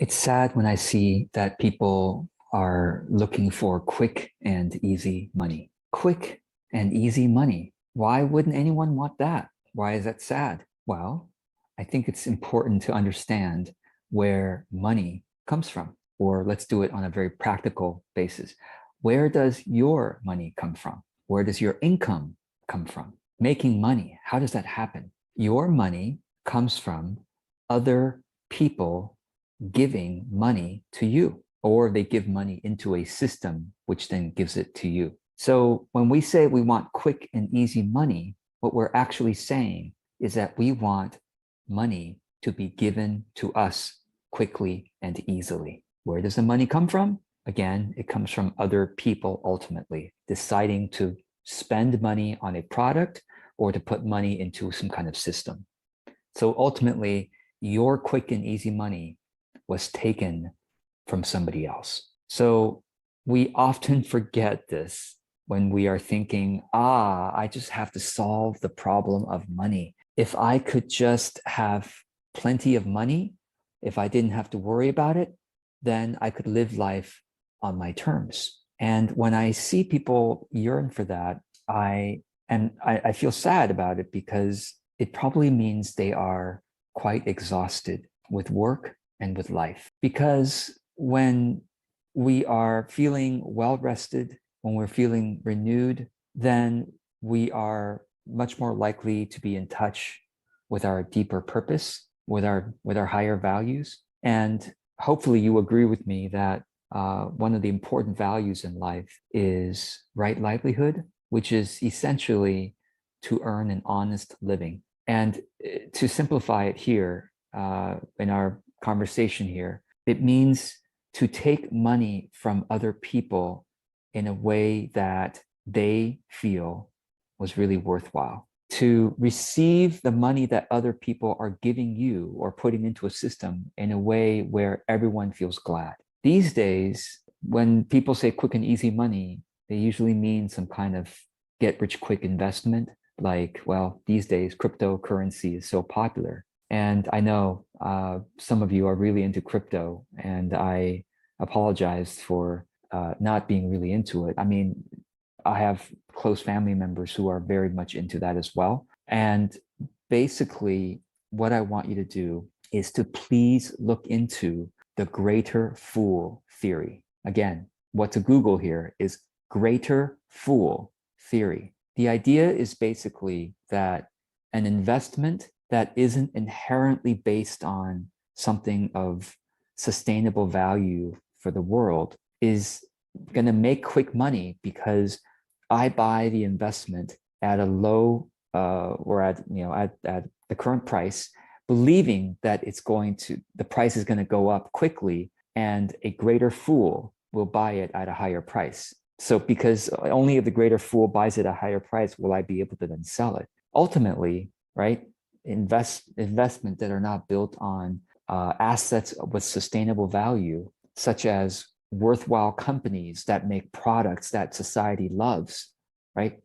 It's sad when I see that people are looking for quick and easy money. Quick and easy money. Why wouldn't anyone want that? Why is that sad? Well, I think it's important to understand where money comes from, or let's do it on a very practical basis. Where does your money come from? Where does your income come from? Making money, how does that happen? Your money comes from other people giving money to you, or they give money into a system, which then gives it to you. So when we say we want quick and easy money, what we're actually saying is that we want money to be given to us quickly and easily. Where does the money come from? Again, it comes from other people ultimately deciding to spend money on a product or to put money into some kind of system. So ultimately, your quick and easy money was taken from somebody else. So we often forget this when we are thinking, I just have to solve the problem of money. If I could just have plenty of money, if I didn't have to worry about it, then I could live life on my terms. And when I see people yearn for that, I feel sad about it because it probably means they are quite exhausted with work and with life. Because when we are feeling well rested, when we're feeling renewed, then we are much more likely to be in touch with our deeper purpose, with our higher values. And hopefully you agree with me that one of the important values in life is right livelihood, which is essentially to earn an honest living. And to simplify it here, in our conversation here, it means to take money from other people in a way that they feel was really worthwhile. To receive the money that other people are giving you or putting into a system in a way where everyone feels glad. These days, when people say quick and easy money, they usually mean some kind of get rich quick investment. Like, well, these days, cryptocurrency is so popular. And I know some of you are really into crypto, and I apologize for not being really into it. I mean, I have close family members who are very much into that as well. And basically, what I want you to do is to please look into the greater fool theory. Again, what to Google here is greater fool theory. The idea is basically that an investment that isn't inherently based on something of sustainable value for the world is going to make quick money because I buy the investment at a low or at the current price, believing that the price is going to go up quickly, and a greater fool will buy it at a higher price. So because only if the greater fool buys it at a higher price will I be able to then sell it. Ultimately, right? Investment that are not built on assets with sustainable value, such as worthwhile companies that make products that society loves, right?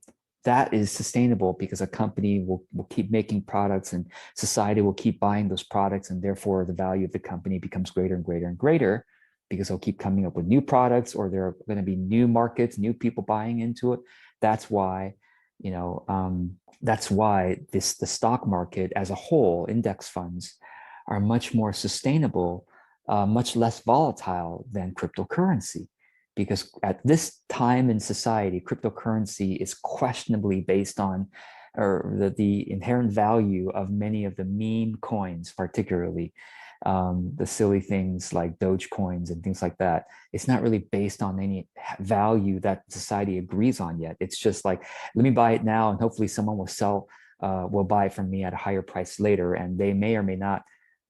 That is sustainable because a company will keep making products and society will keep buying those products, and therefore the value of the company becomes greater and greater and greater because they'll keep coming up with new products, or there are going to be new markets, new people buying into it. That's why, the stock market as a whole, index funds, are much more sustainable, much less volatile than cryptocurrency. Because at this time in society, cryptocurrency is questionably based on or the inherent value of many of the meme coins, particularly the silly things like Doge coins and things like that. It's not really based on any value that society agrees on yet. It's just like, let me buy it now and hopefully someone will buy it from me at a higher price later, and they may or may not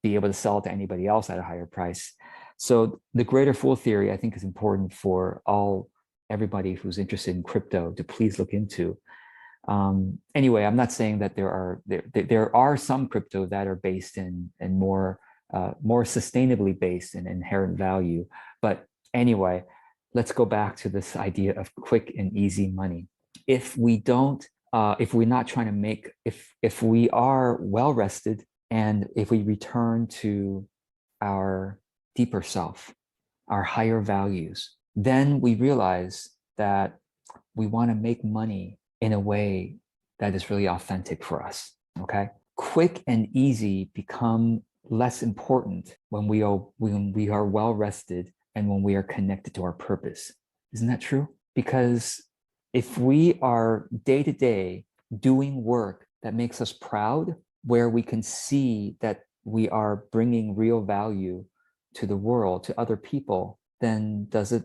be able to sell it to anybody else at a higher price. So the greater fool theory, I think, is important for everybody who's interested in crypto to please look into. Anyway, I'm not saying that there are some crypto that are based in more sustainably based in inherent value. But anyway, let's go back to this idea of quick and easy money. If we don't, if we're not trying to make, if we are well rested, and if we return to our deeper self, our higher values, then we realize that we want to make money in a way that is really authentic for us. Okay. Quick and easy become less important when we are well rested and when we are connected to our purpose. Isn't that true? Because if we are day to day doing work that makes us proud, where we can see that we are bringing real value to the world, to other people, then does it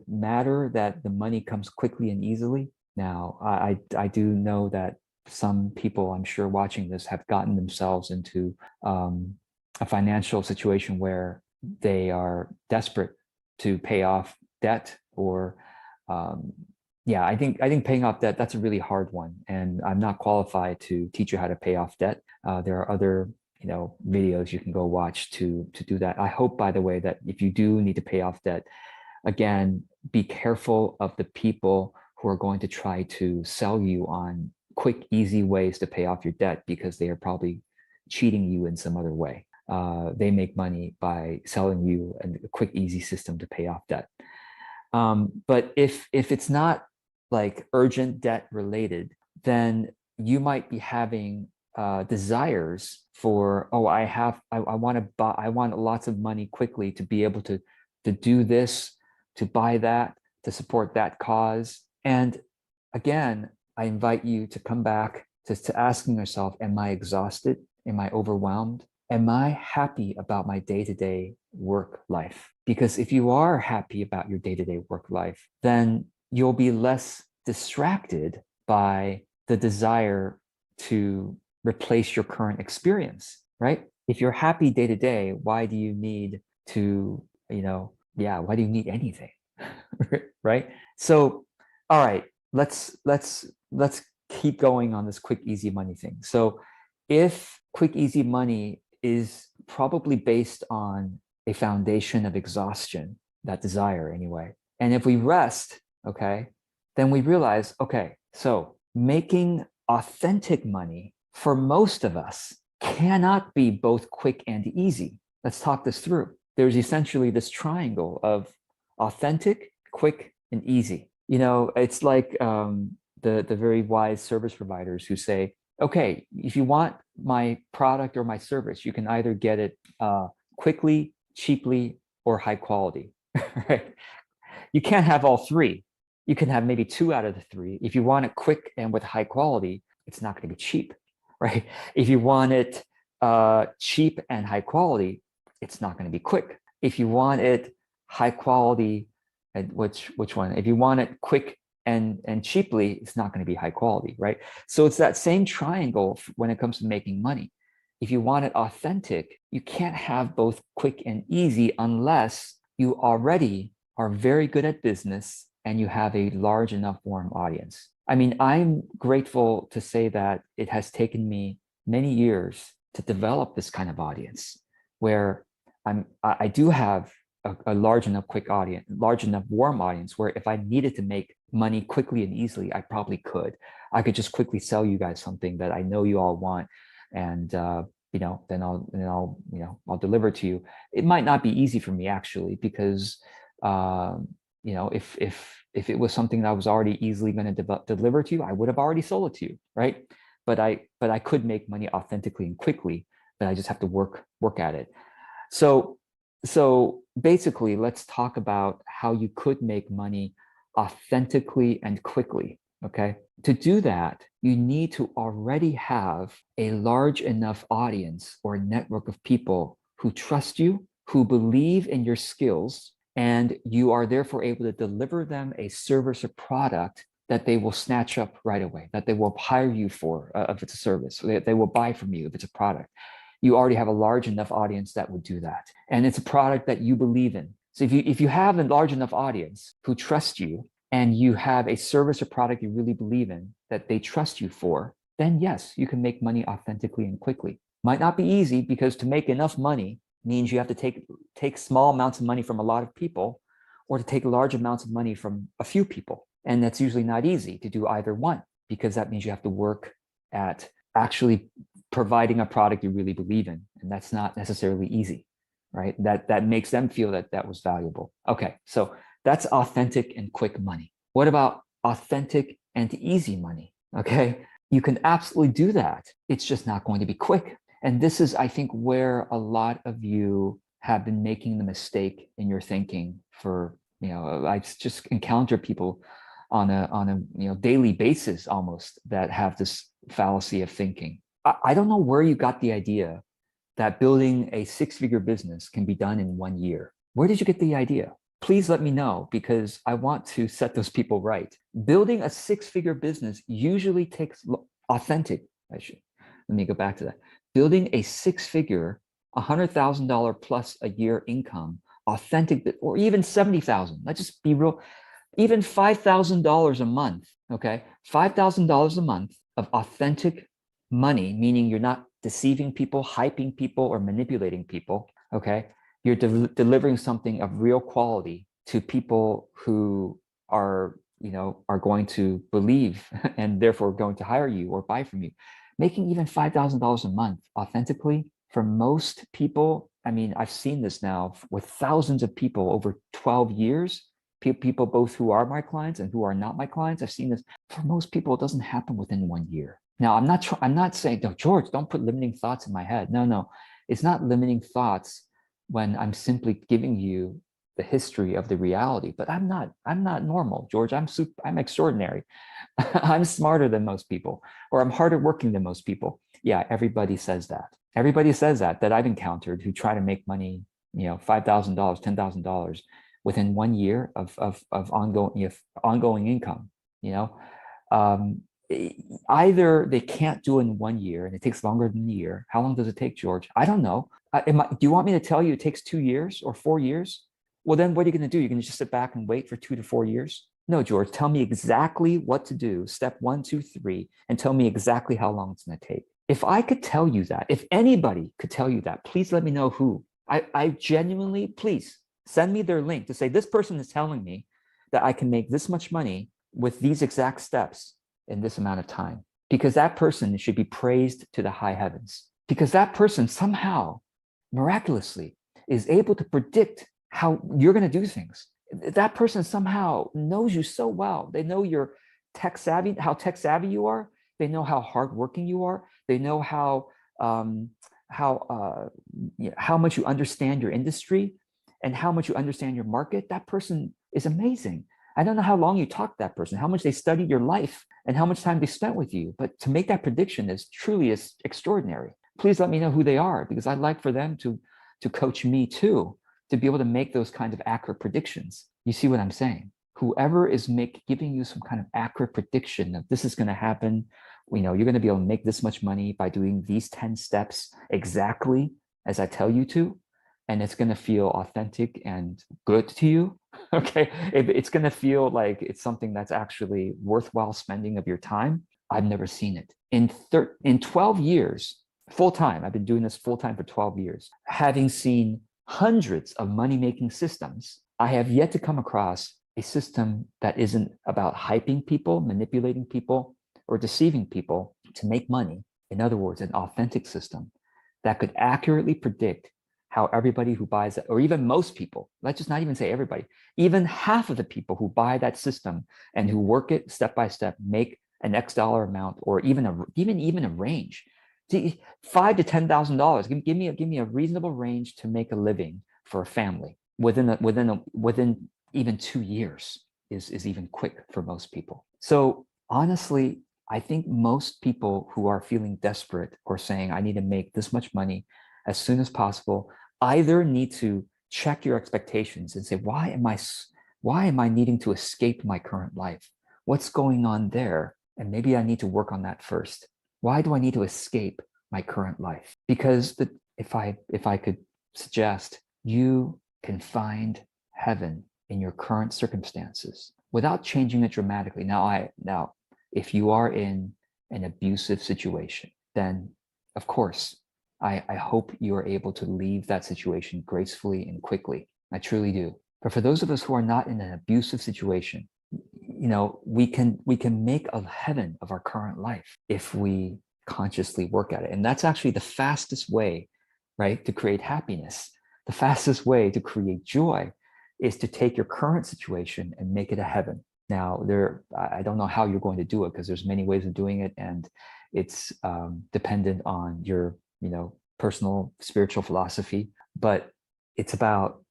matter that the money comes quickly and easily? Now, I do know that some people, I'm sure, watching this have gotten themselves into a financial situation where they are desperate to pay off debt, or yeah, I think paying off debt, that's a really hard one, and I'm not qualified to teach you how to pay off debt. There are other videos you can go watch to do that. I hope, by the way, that if you do need to pay off debt, again, be careful of the people who are going to try to sell you on quick, easy ways to pay off your debt, because they are probably cheating you in some other way. They make money by selling you a quick, easy system to pay off debt. But if it's not like urgent debt related, then you might be having desires for, oh, I want to buy, I want lots of money quickly to be able to do this, to buy that, to support that cause. And again, I invite you to come back to asking yourself, am I exhausted? Am I overwhelmed? Am I happy about my day-to-day work life? Because if you are happy about your day-to-day work life, then you'll be less distracted by the desire to replace your current experience, right? If you're happy day to day, why do you need to, why do you need anything? Right? So, all right, let's keep going on this quick, easy money thing. So if quick, easy money is probably based on a foundation of exhaustion, that desire anyway, and if we rest, okay, then we realize, okay, so making authentic money for most of us cannot be both quick and easy. Let's talk this through. There's essentially this triangle of authentic, quick, and easy. It's like the very wise service providers who say, okay, if you want my product or my service, you can either get it quickly, cheaply, or high quality, right? You can't have all three. You can have maybe two out of the three. If you want it quick and with high quality, it's not going to be cheap, right? If you want it cheap and high quality, it's not going to be quick. If you want it high quality, and which one? If you want it quick and cheaply, it's not going to be high quality, right? So it's that same triangle when it comes to making money. If you want it authentic, you can't have both quick and easy unless you already are very good at business and you have a large enough warm audience. I mean, I'm grateful to say that it has taken me many years to develop this kind of audience, where I do have a large enough quick audience, large enough warm audience, where if I needed to make money quickly and easily, I probably could. I could just quickly sell you guys something that I know you all want, and then I'll deliver to you. It might not be easy for me, actually, because if it was something that I was already easily going to deliver to you, I would have already sold it to you, right? But I could make money authentically and quickly, but I just have to work at it. So basically, let's talk about how you could make money authentically and quickly. Okay. To do that, you need to already have a large enough audience or network of people who trust you, who believe in your skills, and you are therefore able to deliver them a service or product that they will snatch up right away, that they will hire you for if it's a service, or they will buy from you if it's a product. You already have a large enough audience that would do that. And it's a product that you believe in. So if you have a large enough audience who trust you, and you have a service or product you really believe in that they trust you for, then yes, you can make money authentically and quickly. Might not be easy, because to make enough money means you have to take small amounts of money from a lot of people, or to take large amounts of money from a few people. And that's usually not easy to do either one, because that means you have to work at actually providing a product you really believe in. And that's not necessarily easy, right? That makes them feel that that was valuable. Okay, so that's authentic and quick money. What about authentic and easy money? Okay, you can absolutely do that. It's just not going to be quick. And this is, I think, where a lot of you have been making the mistake in your thinking for, I just encounter people on a daily basis almost that have this fallacy of thinking. I don't know where you got the idea that building a six-figure business can be done in 1 year. Where did you get the idea? Please let me know, because I want to set those people right. Building a six-figure business usually takes authentic. Let me go back to that. Building a six-figure, $100,000 plus a year income, authentic, or even 70,000. Let's just be real. Even $5,000 a month. Okay, $5,000 a month of authentic money, meaning you're not deceiving people, hyping people, or manipulating people. Okay, you're delivering something of real quality to people who are going to believe and therefore going to hire you or buy from you. Making even $5,000 a month authentically, for most people, I mean, I've seen this now with thousands of people over 12 years, people both who are my clients and who are not my clients. I've seen this. For most people, it doesn't happen within 1 year. Now, I'm not saying, no, George, don't put limiting thoughts in my head. No, it's not limiting thoughts when I'm simply giving you the history of the reality. But I'm not normal, George. I'm extraordinary. I'm smarter than most people, or I'm harder working than most people. Yeah, everybody says that. Everybody says that I've encountered, who try to make money, $5,000, $10,000 within 1 year of ongoing income. Either they can't do it in 1 year and it takes longer than a year. How long does it take, George? I don't know. Do you want me to tell you it takes 2 years or 4 years? Well, then what are you going to do? You're going to just sit back and wait for 2 to 4 years? No, George, tell me exactly what to do, step 1, 2, 3, and tell me exactly how long it's going to take. If I could tell you that, if anybody could tell you that, please let me know who. I genuinely, please send me their link to say, this person is telling me that I can make this much money with these exact steps in this amount of time, because that person should be praised to the high heavens, because that person somehow miraculously is able to predict how you're going to do things. That person somehow knows you so well. They know you're tech savvy, how tech savvy you are. They know how hardworking you are. They know how much you understand your industry and how much you understand your market. That person is amazing. I don't know how long you talked to that person, how much they studied your life, and how much time they spent with you. But to make that prediction is truly extraordinary. Please let me know who they are, because I'd like for them to coach me too, to be able to make those kind of accurate predictions. You see what I'm saying? Whoever is giving you some kind of accurate prediction of this is going to happen, you're going to be able to make this much money by doing these 10 steps exactly as I tell you to, and it's going to feel authentic and good to you. Okay, it's going to feel like it's something that's actually worthwhile spending of your time. I've never seen it in 12 years full time. I've been doing this full time for 12 years, having seen hundreds of money-making systems. I have yet to come across a system that isn't about hyping people, manipulating people, or deceiving people to make money. In other words, an authentic system that could accurately predict how everybody who buys it, or even most people, let's just not even say everybody, even half of the people who buy that system and who work it step by step, make an X dollar amount, or even a range. $5,000 to $10,000. Give me a reasonable range to make a living for a family within even 2 years is even quick for most people. So honestly, I think most people who are feeling desperate or saying, I need to make this much money as soon as possible, either need to check your expectations and say, why am I needing to escape my current life? What's going on there? And maybe I need to work on that first. Why do I need to escape my current life? Because if I could suggest, you can find heaven in your current circumstances without changing it dramatically. Now, if you are in an abusive situation, then of course, I hope you are able to leave that situation gracefully and quickly. I truly do. But for those of us who are not in an abusive situation, we can make a heaven of our current life if we consciously work at it. And that's actually the fastest way, right, to create happiness. The fastest way to create joy is to take your current situation and make it a heaven. Now, I don't know how you're going to do it, because there's many ways of doing it, and it's dependent on your, personal spiritual philosophy. But it's about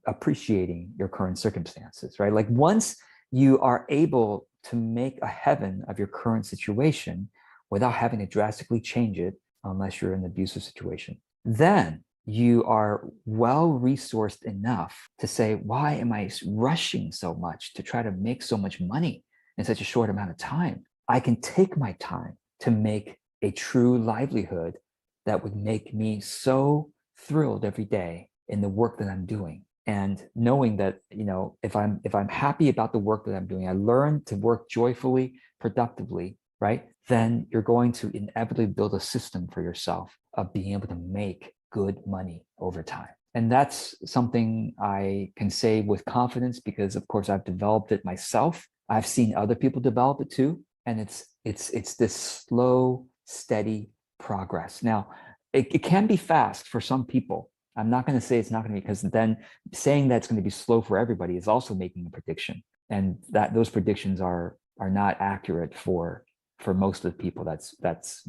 appreciating your current circumstances, right? Like once you are able to make a heaven of your current situation without having to drastically change it, unless you're in an abusive situation, then you are well resourced enough to say, why am I rushing so much to try to make so much money in such a short amount of time? I can take my time to make a true livelihood that would make me so thrilled every day in the work that I'm doing. And knowing that, if I'm happy about the work that I'm doing, I learn to work joyfully, productively, right? Then you're going to inevitably build a system for yourself of being able to make good money over time. And that's something I can say with confidence, because of course I've developed it myself. I've seen other people develop it too. And it's this slow, steady progress. Now, it can be fast for some people. I'm not going to say it's not going to be, because then saying that it's going to be slow for everybody is also making a prediction. And that those predictions are not accurate for most of the people. That's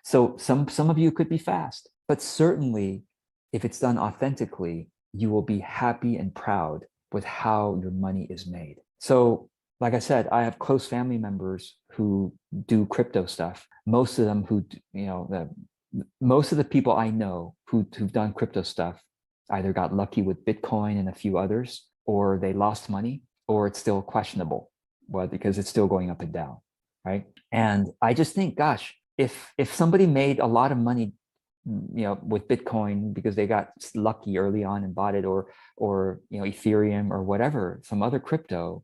so some of you could be fast, but certainly if it's done authentically, you will be happy and proud with how your money is made. So like I said, I have close family members who do crypto stuff. Most of them who, most of the people I know who've done crypto stuff either got lucky with Bitcoin and a few others, or they lost money, or it's still questionable, well, because it's still going up and down, right? And I just think, gosh, if somebody made a lot of money, with Bitcoin because they got lucky early on and bought it, or Ethereum or whatever, some other crypto,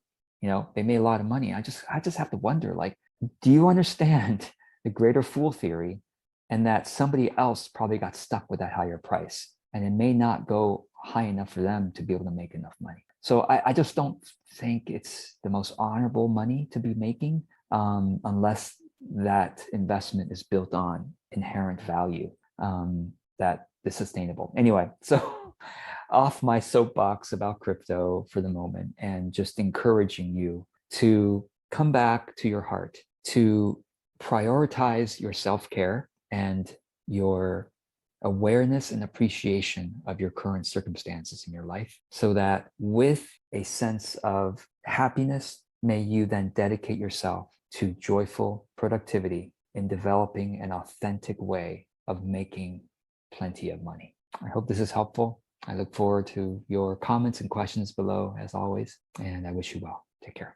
they made a lot of money. I just have to wonder, like, do you understand the greater fool theory, and that somebody else probably got stuck with that higher price, and it may not go high enough for them to be able to make enough money? So I just don't think it's the most honorable money to be making, unless that investment is built on inherent value that is sustainable. Anyway, so off my soapbox about crypto for the moment, and just encouraging you to come back to your heart, to prioritize your self-care and your awareness and appreciation of your current circumstances in your life, so that with a sense of happiness, may you then dedicate yourself to joyful productivity in developing an authentic way of making plenty of money. I hope this is helpful. I look forward to your comments and questions below, as always, and I wish you well. Take care.